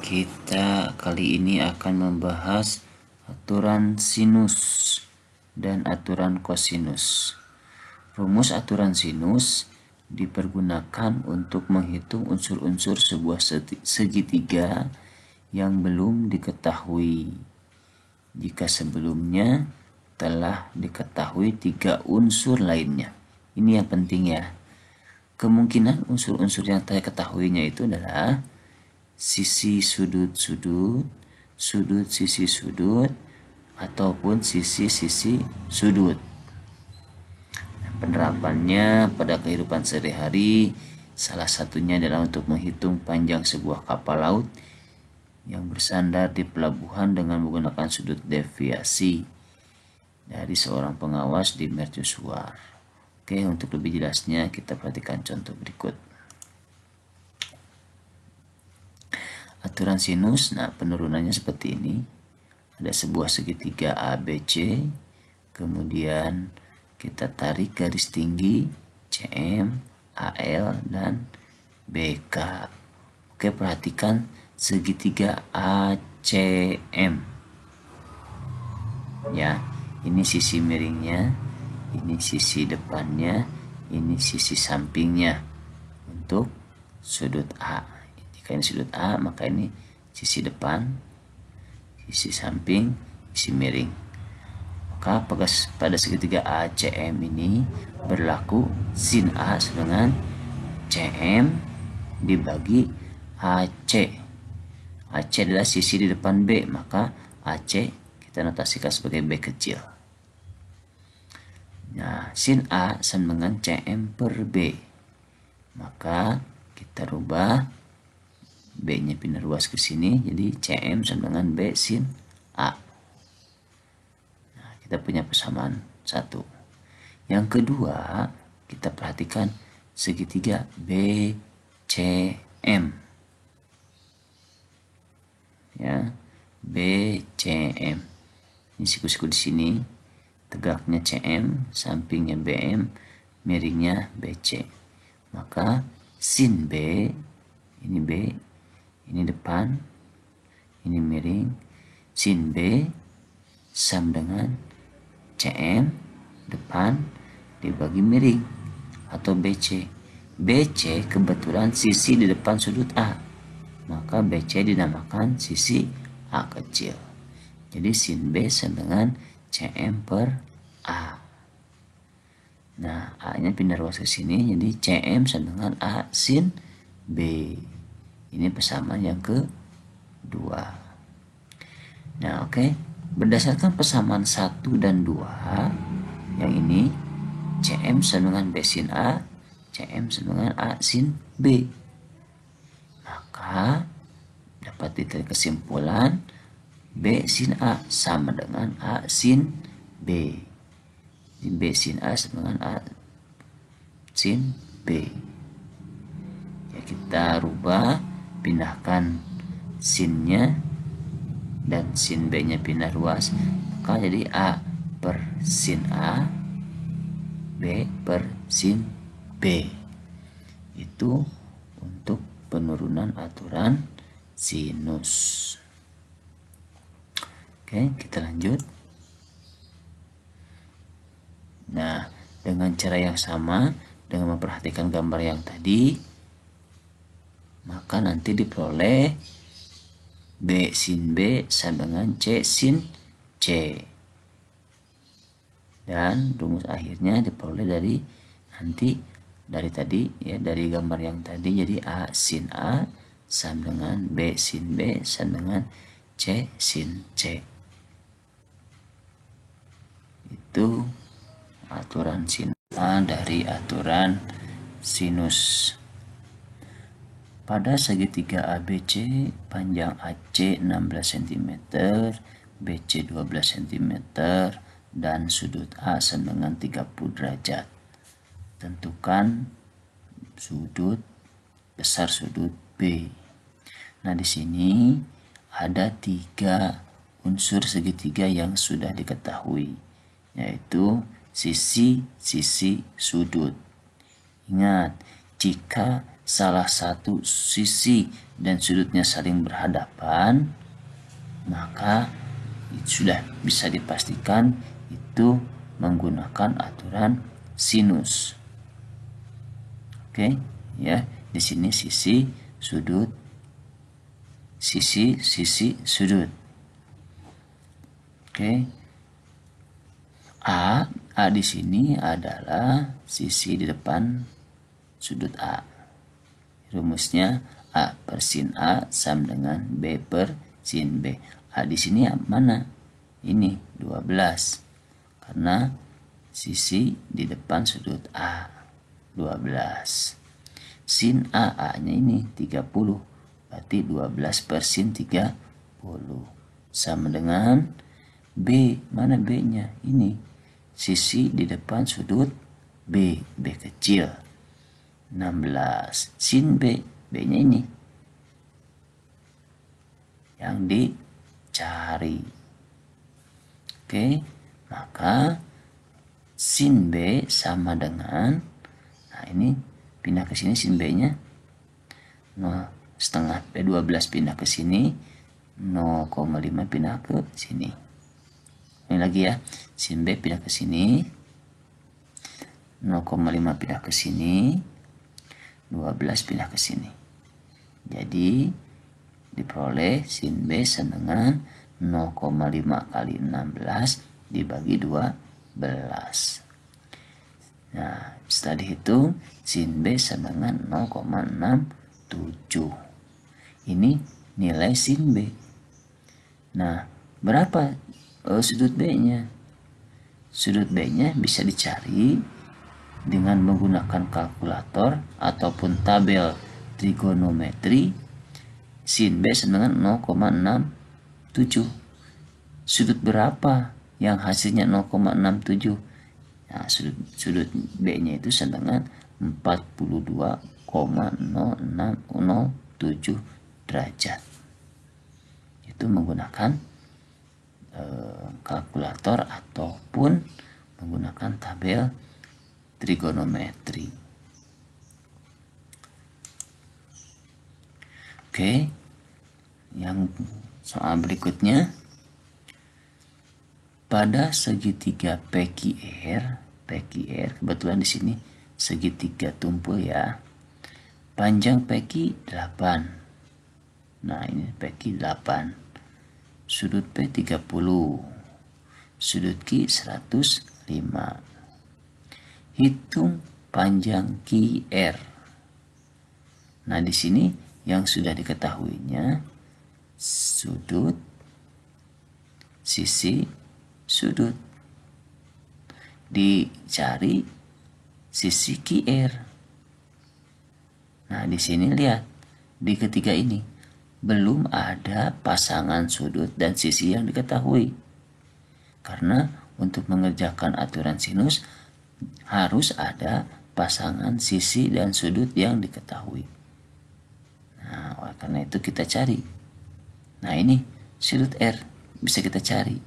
Kita kali ini akan membahas aturan sinus dan aturan kosinus. Rumus aturan sinus dipergunakan untuk menghitung unsur-unsur sebuah segitiga yang belum diketahui. Jika sebelumnya telah diketahui 3 unsur lainnya. Ini yang penting ya. Kemungkinan unsur-unsur yang saya ketahuinya itu adalah sisi sudut-sudut, sudut sisi sudut, ataupun sisi-sisi sudut. Penerapannya pada kehidupan sehari-hari, salah satunya adalah untuk menghitung panjang sebuah kapal laut yang bersandar di pelabuhan dengan menggunakan sudut deviasi dari seorang pengawas di mercusuar. Oke, untuk lebih jelasnya kita perhatikan contoh berikut. Aturan sinus, nah penurunannya seperti ini. Ada sebuah segitiga ABC, kemudian kita tarik garis tinggi CM, AL, dan BK. Oke, perhatikan segitiga ACM. Ya, ini sisi miringnya, ini sisi depannya, ini sisi sampingnya untuk sudut A. Jika ini sudut A, maka ini sisi depan, sisi samping, sisi miring. Maka pada segitiga ACM ini berlaku sin A dengan CM dibagi AC. AC adalah sisi di depan B, maka AC kita notasikan sebagai B kecil. Nah, sin A sama dengan CM per B. Maka kita rubah B-nya pindah ruas ke sini, jadi CM sama dengan B sin A. Nah, kita punya persamaan 1. Yang kedua, kita perhatikan segitiga BCM. Ya, BCM. Ini siku-siku di sini, tegaknya CM, sampingnya BM, miringnya BC. Maka sin B, ini B, ini depan, ini miring, sin B sama dengan CM depan dibagi miring atau BC. BC kebetulan sisi di depan sudut A, maka BC dinamakan sisi A kecil. Jadi sin B sama dengan CM per A. Nah, A-nya pindah ruas ke sini, jadi CM sama dengan A sin B. Ini persamaan yang kedua. Nah, oke. Berdasarkan persamaan 1 dan 2, yang ini CM sama dengan B sin A, CM sama dengan A sin B. Maka dapat ditarik kesimpulan B sin A sama dengan A sin B. B sin A sama dengan A sin B. Ya, kita rubah, pindahkan sinnya dan sin B nya pindah ruas, maka jadi A per sin A, B per sin B. Itu untuk penurunan aturan sinus. Oke, kita lanjut. Nah, dengan cara yang sama, dengan memperhatikan gambar yang tadi, maka nanti diperoleh B sin B sama dengan C sin C. Dan rumus akhirnya diperoleh dari tadi ya, dari gambar yang tadi, jadi A sin A sama dengan B sin B sama dengan C sin C. Itu aturan sinus dari aturan sinus. Pada segitiga ABC, panjang AC 16 cm, BC 12 cm, dan sudut A sama dengan 30 derajat. Tentukan besar sudut B. Nah, di sini ada 3 unsur segitiga yang sudah diketahui, yaitu sisi, sudut. Ingat, jika salah satu sisi dan sudutnya saling berhadapan, maka sudah bisa dipastikan itu menggunakan aturan sinus. Oke, ya. Di sini sisi, sudut, sisi, sudut. Oke. A di sini adalah sisi di depan sudut A. Rumusnya A per sin A sama dengan B per sin B. A di sini mana? Ini 12. Karena sisi di depan sudut A 12. Sin A-nya ini 30. Berarti 12 per sin 30. Sama dengan B. Mana B-nya? Ini. Sisi di depan sudut B. B kecil. 16. Sin B. B-nya ini. Yang dicari. Oke. Maka sin B sama dengan, nah ini pindah ke sini sin B-nya 0,5 12 pindah ke sini, 0,5 pindah ke sini. Ini lagi ya, sin B pindah ke sini, 0,5 pindah ke sini, 12 pindah ke sini. Jadi diperoleh sin B sama dengan 0,5 kali 16 dibagi 12. Nah, setelah dihitung, sin B sama dengan 0,67. Ini nilai sin B. Nah, berapa sudut B-nya? Sudut B-nya bisa dicari dengan menggunakan kalkulator ataupun tabel trigonometri. Sin B sama dengan 0,67. Sudut berapa yang hasilnya 0,67? Nah, sudut B-nya itu sama dengan 42,0607 derajat. Itu menggunakan kalkulator ataupun menggunakan tabel trigonometri. Oke, yang soal berikutnya. Pada segitiga PQR kebetulan di sini segitiga tumpul ya. Panjang PQ 8. Nah, ini PQ 8. Sudut P 30. Sudut Q 105. Hitung panjang QR. Nah, di sini yang sudah diketahuinya sudut, sisi, sudut. Dicari sisi QR. Nah, di sini lihat di ketiga ini belum ada pasangan sudut dan sisi yang diketahui. Karena untuk mengerjakan aturan sinus harus ada pasangan sisi dan sudut yang diketahui. Nah, oleh karena itu kita cari. Nah, ini sudut R bisa kita cari.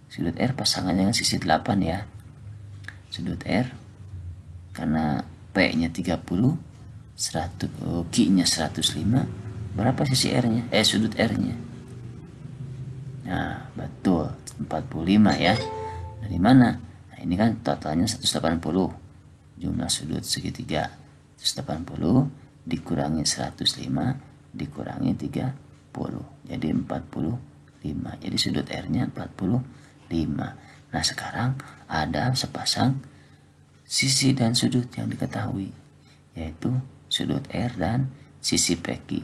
Sudut R pasangannya dengan sisi 8 ya. Sudut R karena P-nya 30, Q-nya 105. Berapa sisi R-nya? Sudut R-nya. Nah, betul 45 ya. Dari mana? Nah, ini kan totalnya 180. Jumlah sudut segitiga 180 dikurangi 105 dikurangi 30. Jadi 45. Jadi sudut R-nya 45. Nah, sekarang ada sepasang sisi dan sudut yang diketahui, yaitu sudut R dan sisi PQ.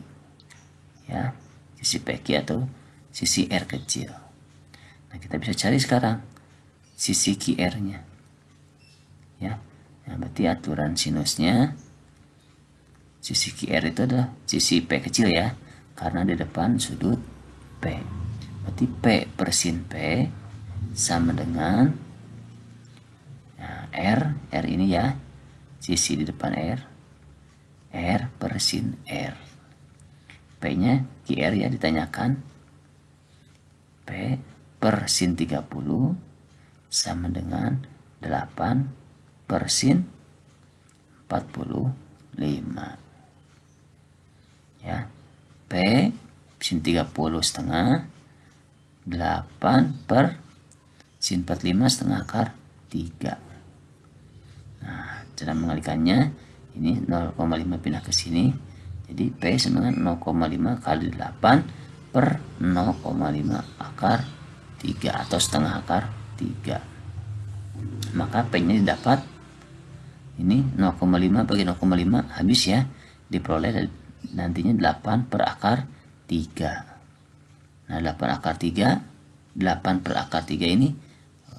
Ya, sisi PQ atau sisi R kecil. Nah, kita bisa cari sekarang sisi QR-nya. Ya. Nah, berarti aturan sinusnya sisi QR itu adalah sisi P kecil ya, karena di depan sudut P. Berarti P per sin P sama dengan R ini ya, sisi di depan R per sin R. P-nya QR ya ditanyakan. P per sin 30 sama dengan 8 per sin 45. Ya, P sin 30 setengah 8 per sin 45 setengah akar 3. Nah, cara mengalikannya ini 0,5 pindah ke sini. Jadi P sama dengan 0,5 kali 8 per 0,5 akar 3 atau setengah akar 3. Maka P-nya didapat ini 0,5 bagi 0,5 habis ya. Diperoleh nantinya 8 per akar 3. Nah, 8 akar 3, 8 per akar 3 ini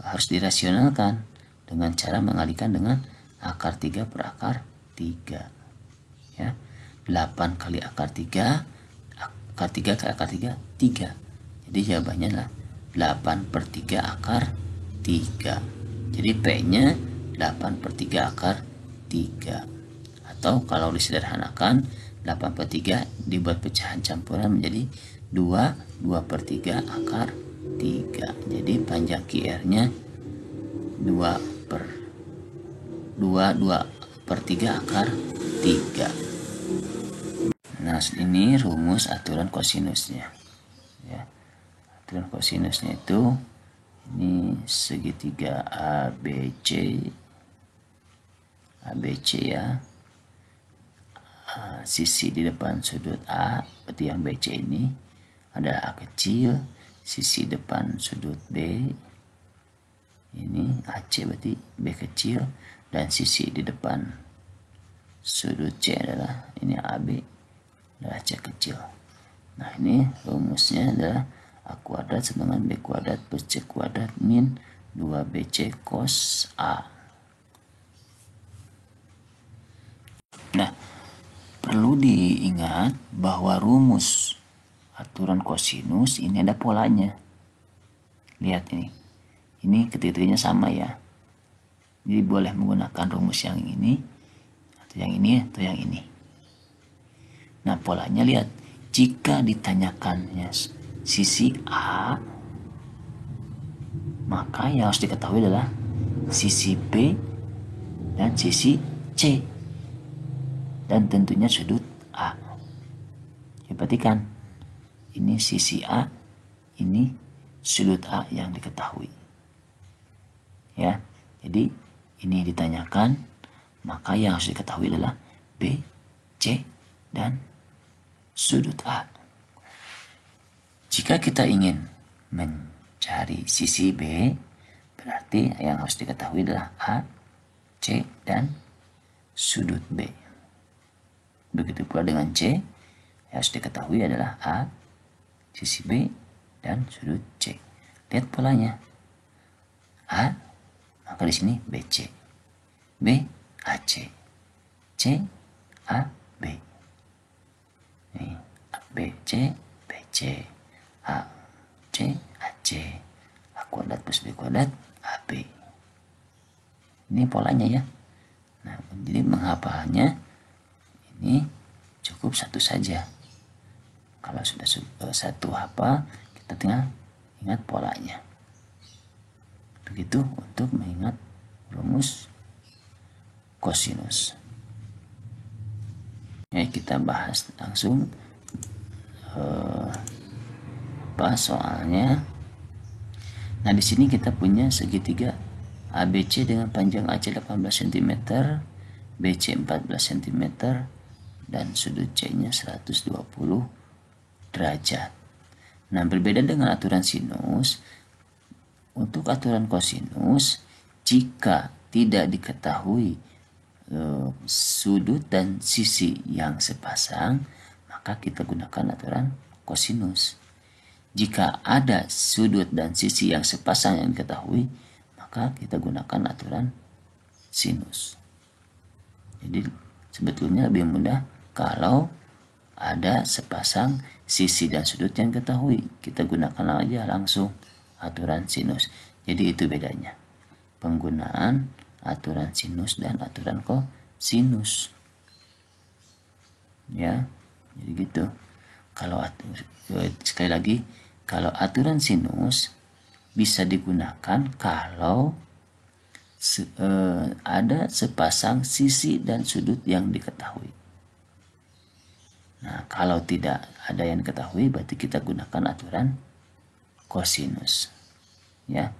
harus dirasionalkan dengan cara mengalikan dengan akar 3 per akar 3. Ya. 8 kali akar 3, akar 3 kali akar 3, 3. Jadi jawabannya adalah 8 per 3 akar 3. Jadi P-nya 8 per 3 akar 3. Atau kalau disederhanakan, 8 per 3 dibuat pecahan campuran menjadi 2 per 3 akar 3. Jadi panjang QR-nya 2 per 3 akar 3. Nah, ini rumus aturan kosinusnya. Ya. Aturan kosinusnya itu ini segitiga ABC ya. Sisi di depan sudut A, berarti yang BC ini ada A kecil, sisi depan sudut B ini AC berarti B kecil, dan sisi di depan sudut C adalah ini AB adalah C kecil. Nah, ini rumusnya adalah A kuadrat sama dengan B kuadrat plus C kuadrat min 2BC cos A. Nah, perlu diingat bahwa rumus aturan kosinus ini ada polanya. Lihat ini. Ini ketiga-tiganya sama ya. Jadi boleh menggunakan rumus yang ini, atau yang ini, atau yang ini. Nah, polanya lihat. Jika ditanyakannya sisi A, maka yang harus diketahui adalah sisi B dan sisi C. Dan tentunya sudut A. Ya, perhatikan. Ini sisi A, ini sudut A yang diketahui. Ya, jadi ini ditanyakan, maka yang harus diketahui adalah B, C, dan sudut A. Jika kita ingin mencari sisi B, berarti yang harus diketahui adalah A, C, dan sudut B. Begitu pula dengan C, yang harus diketahui adalah A, sisi B, dan sudut C. Lihat polanya. A, maka di sini BC. B, AC. C, A, B. Ini BC, BC. A, C, AC. A kuadrat plus B kuadrat, AB. Ini polanya ya. Nah, jadi menghafalnya ini cukup satu saja. Kalau sudah satu hafal, kita tinggal ingat polanya. Begitu untuk mengingat rumus kosinus. Ya, kita bahas langsung soalnya. Nah, di sini kita punya segitiga ABC dengan panjang AC 18 cm, BC 14 cm, dan sudut C-nya 120 derajat. Nah, berbeda dengan aturan sinus, untuk aturan kosinus, jika tidak diketahui sudut dan sisi yang sepasang, maka kita gunakan aturan kosinus. Jika ada sudut dan sisi yang sepasang yang diketahui, maka kita gunakan aturan sinus. Jadi sebetulnya lebih mudah kalau ada sepasang sisi dan sudut yang diketahui. Kita gunakan aja langsung aturan sinus. Jadi itu bedanya. Penggunaan aturan sinus dan aturan kosinus. Ya, jadi gitu. Kalau sekali lagi, kalau aturan sinus bisa digunakan kalau ada sepasang sisi dan sudut yang diketahui. Nah, kalau tidak ada yang diketahui berarti kita gunakan aturan kosinus. Ya.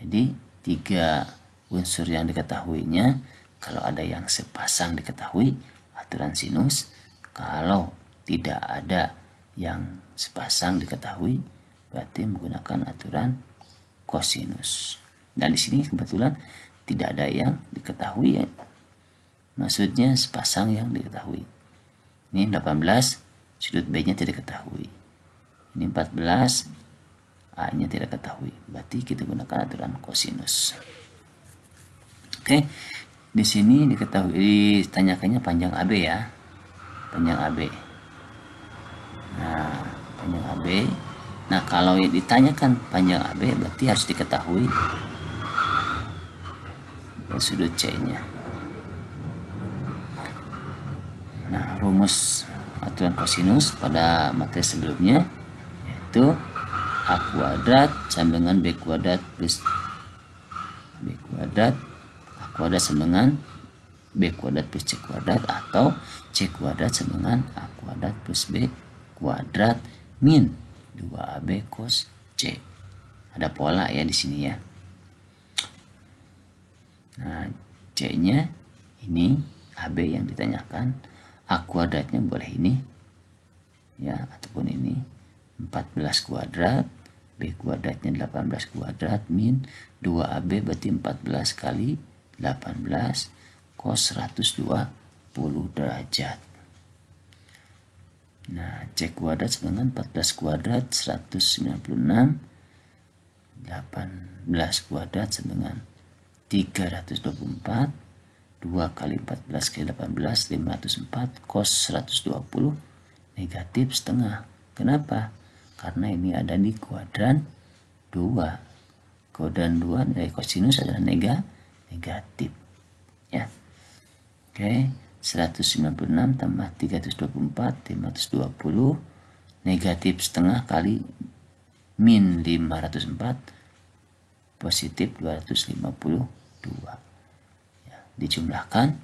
Jadi 3 unsur yang diketahuinya, kalau ada yang sepasang diketahui aturan sinus, kalau tidak ada yang sepasang diketahui berarti menggunakan aturan kosinus. Dan di sini kebetulan tidak ada yang diketahui ya. Maksudnya sepasang yang diketahui. Ini 18, sudut B-nya tidak diketahui. Ini 14, A-nya tidak diketahui. Berarti kita gunakan aturan kosinus. Oke, di sini ditanyakannya panjang AB ya. Panjang AB. Nah, panjang AB. Nah, kalau ditanyakan panjang AB berarti harus diketahui sudut C-nya. Nah, rumus aturan kosinus pada materi sebelumnya yaitu A kuadrat sama dengan B kuadrat plus B kuadrat, A kuadrat sama dengan B kuadrat plus C kuadrat, atau C kuadrat sama dengan A kuadrat plus B kuadrat min 2AB cos C. Ada pola ya di sini ya. Nah, C-nya ini AB yang ditanyakan. A kuadratnya boleh ini ya, ataupun ini 14 kuadrat, B kuadratnya 18 kuadrat min 2AB berarti 14 kali 18 cos 120 derajat. Nah, C kuadrat sama dengan 14 kuadrat 196, 18 kuadrat sama dengan 324, 2 kali 14 kali 18 504 cos 120 negatif setengah. Kenapa? Karena ini ada di kuadran 2. Kuadran 2 dari kosinus adalah negatif. Ya. Oke, 196 tambah 324 520 negatif setengah kali min 504 positif 252. Dijumlahkan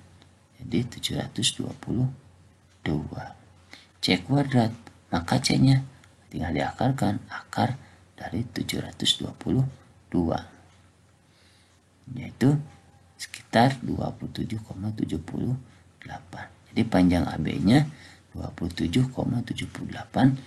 jadi 722. C kuadrat, maka C-nya tinggal diakarkan akar dari 722 yaitu sekitar 27,78. Jadi panjang AB-nya 27,78.